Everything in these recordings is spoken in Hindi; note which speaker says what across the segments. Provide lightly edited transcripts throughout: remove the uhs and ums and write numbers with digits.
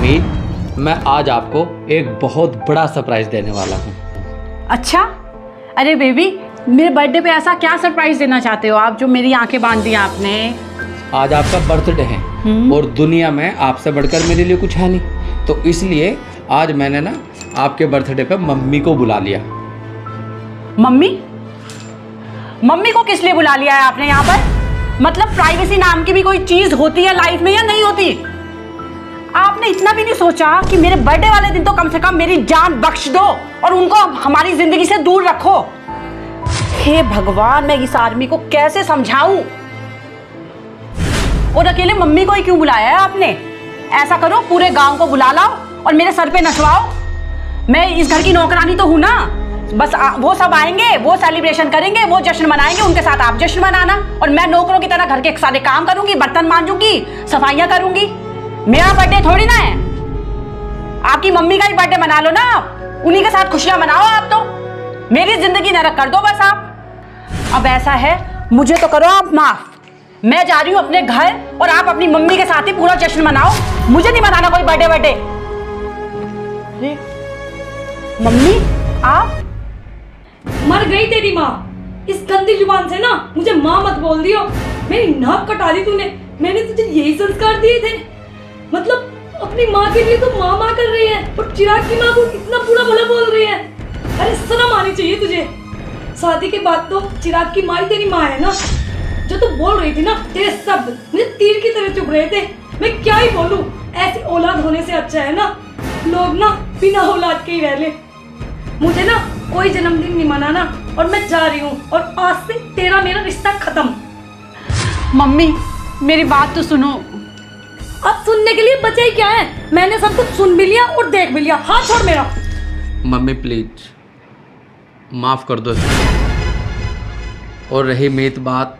Speaker 1: मीत, मैं आज आपको एक बहुत बड़ा सरप्राइज देने वाला हूँ।
Speaker 2: अच्छा, अरे बेबी, मेरे बर्थडे पे ऐसा क्या सरप्राइज देना चाहते हो आप जो मेरी आंखें बांध दी आपने?
Speaker 1: आज आपका बर्थडे है और दुनिया में आपसे बढ़कर मेरे लिए कुछ है नहीं, तो इसलिए आज मैंने ना आपके बर्थडे पे मम्मी को बुला लिया।
Speaker 2: मम्मी? मम्मी को किस लिए बुला लिया है आपने यहाँ पर? मतलब प्राइवेसी नाम की भी कोई चीज होती है लाइफ में या नहीं होती? आपने इतना भी नहीं सोचा कि मेरे बर्थडे वाले दिन तो कम से कम मेरी जान बख्श दो और उनको हमारी जिंदगी से दूर रखो। हे भगवान, मैं इस आदमी को कैसे समझाऊं? और अकेले मम्मी को ही क्यों बुलाया है आपने? ऐसा करो, पूरे गांव को बुला लाओ और मेरे सर पे नचवाओ। मैं इस घर की नौकरानी तो हूं ना, बस वो सब आएंगे, वो सेलिब्रेशन करेंगे, वो जश्न मनाएंगे, उनके साथ आप जश्न मनाना और मैं नौकरों की तरह घर के सारे काम करूंगी, बर्तन मांजूंगी, सफाइयां करूंगी। मेरा बर्थडे थोड़ी ना है, आपकी मम्मी का ही बर्थडे मना लो ना, उन्हीं के साथ खुशियां मनाओ। आप तो मेरी जिंदगी नरक कर दो बस आप। अब ऐसा है, मुझे तो करो आप माफ, मैं जा रही हूं अपने घर और आप अपनी मम्मी के साथ ही पूरा जश्न मनाओ, मुझे नहीं मनाना कोई बर्थडे। मम्मी, आप?
Speaker 3: मर गई तेरी माँ। इस गंदी जुबान से ना मुझे माँ मत बोल दियो। मेरी नाक कटा दी तूने। मैंने तुझे यही संस्कार दिए थे। मतलब अपनी माँ के लिए तो माँ माँ कर रही है और चिराग की माँ को इतना बुरा भला बोल रही है। अरे शर्म आनी चाहिए तुझे। शादी के बाद तो चिराग की माँ ही तेरी माँ है ना। जो तू बोल रही थी ना, तेरे शब्द मुझे तीर की तरह चुभ रहे थे। मैं क्या ही बोलूं, ऐसी औलाद होने से अच्छा है ना लोग ना बिना औलाद के ही रह ले। मुझे ना कोई जन्मदिन नहीं मनाना और मैं जा रही हूँ और आज से तेरा मेरा रिश्ता खत्म।
Speaker 2: मम्मी, मेरी बात तो सुनो।
Speaker 3: अब सुनने के लिए बचा ही क्या है? मैंने सब कुछ सुन भी लिया और देख भी लिया। हाथ छोड़ मेरा।
Speaker 1: मम्मी प्लीज माफ़ कर दो। और रही मीत बात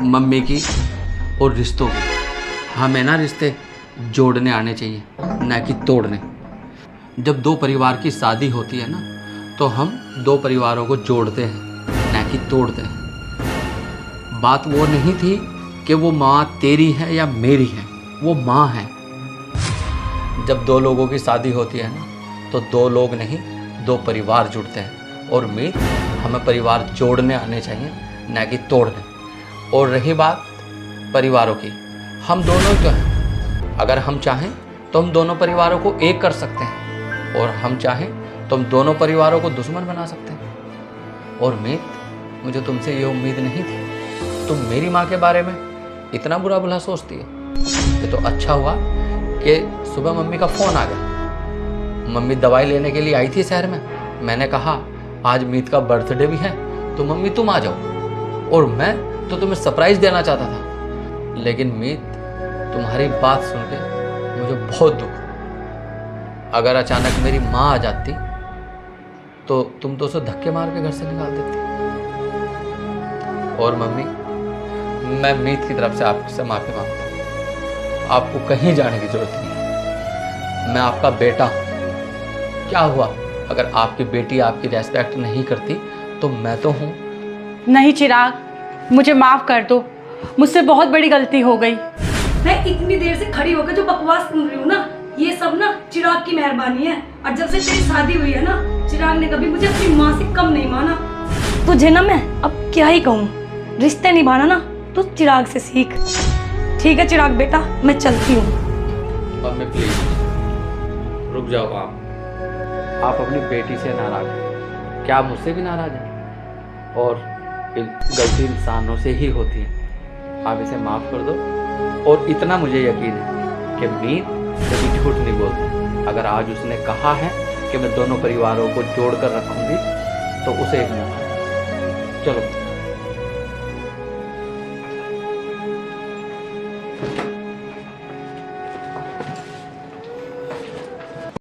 Speaker 1: मम्मी की और रिश्तों की, हमें ना रिश्ते जोड़ने आने चाहिए, ना कि तोड़ने। जब दो परिवार की शादी होती है ना, तो हम दो परिवारों को जोड़ते हैं, ना कि तोड़ते हैं। बात वो नहीं थी कि वो माँ तेरी है या मेरी है, वो माँ है। जब दो लोगों की शादी होती है ना, तो दो लोग नहीं, दो परिवार जुड़ते हैं। और मीत, हमें परिवार जोड़ने आने चाहिए, ना कि तोड़ने। और रही बात परिवारों की, हम दोनों तो हैं। अगर हम चाहें तो हम दोनों परिवारों को एक कर सकते हैं, और हम चाहें तो हम दोनों परिवारों को दुश्मन बना सकते हैं। और मीत, मुझे तुमसे ये उम्मीद नहीं थी, तुम मेरी माँ के बारे में इतना बुरा भला सोचती है। ये तो अच्छा हुआ कि सुबह मम्मी का फ़ोन आ गया। मम्मी दवाई लेने के लिए आई थी शहर में। मैंने कहा आज मीत का बर्थडे भी है, तो मम्मी तुम आ जाओ। और मैं तो तुम्हें सरप्राइज़ देना चाहता था, लेकिन मीत, तुम्हारी बात सुन के मुझे बहुत दुख। अगर अचानक मेरी माँ आ जाती तो तुम तो उसे धक्के मार के घर से निकाल देती। और मम्मी, मैं मीत की तरफ से आपसे माफ़ी मांगता हूँ। आपको कहीं जाने की जरूरत नहीं है। मैं आपका बेटा हूँ। क्या हुआ अगर आपकी बेटी आपकी रेस्पेक्ट नहीं करती, तो मैं तो हूँ।
Speaker 2: नहीं चिराग, मुझे माफ कर दो, मुझसे बहुत बड़ी गलती हो गई।
Speaker 3: मैं इतनी देर से खड़ी होकर जो बकवास सुन रही हूँ ना, ये सब ना चिराग की मेहरबानी है। और जब से तेरी शादी हुई है ना, चिराग ने कभी मुझे अपनी माँ से कम नहीं माना। तुझे ना मैं अब क्या ही कहूँ, रिश्ते निभाना ना तू चिराग से सीख। ठीक है चिराग बेटा, मैं चलती हूँ।
Speaker 1: मम्मी प्लीज रुक जाओ। आप अपनी बेटी से नाराज हैं, क्या मुझसे भी नाराज हैं? और गलती इंसानों से ही होती है। आप इसे माफ़ कर दो। और इतना मुझे यकीन है कि मीत कभी झूठ नहीं बोलती। अगर आज उसने कहा है कि मैं दोनों परिवारों को जोड़ कर रखूंगी, तो उसे एक मौका। चलो।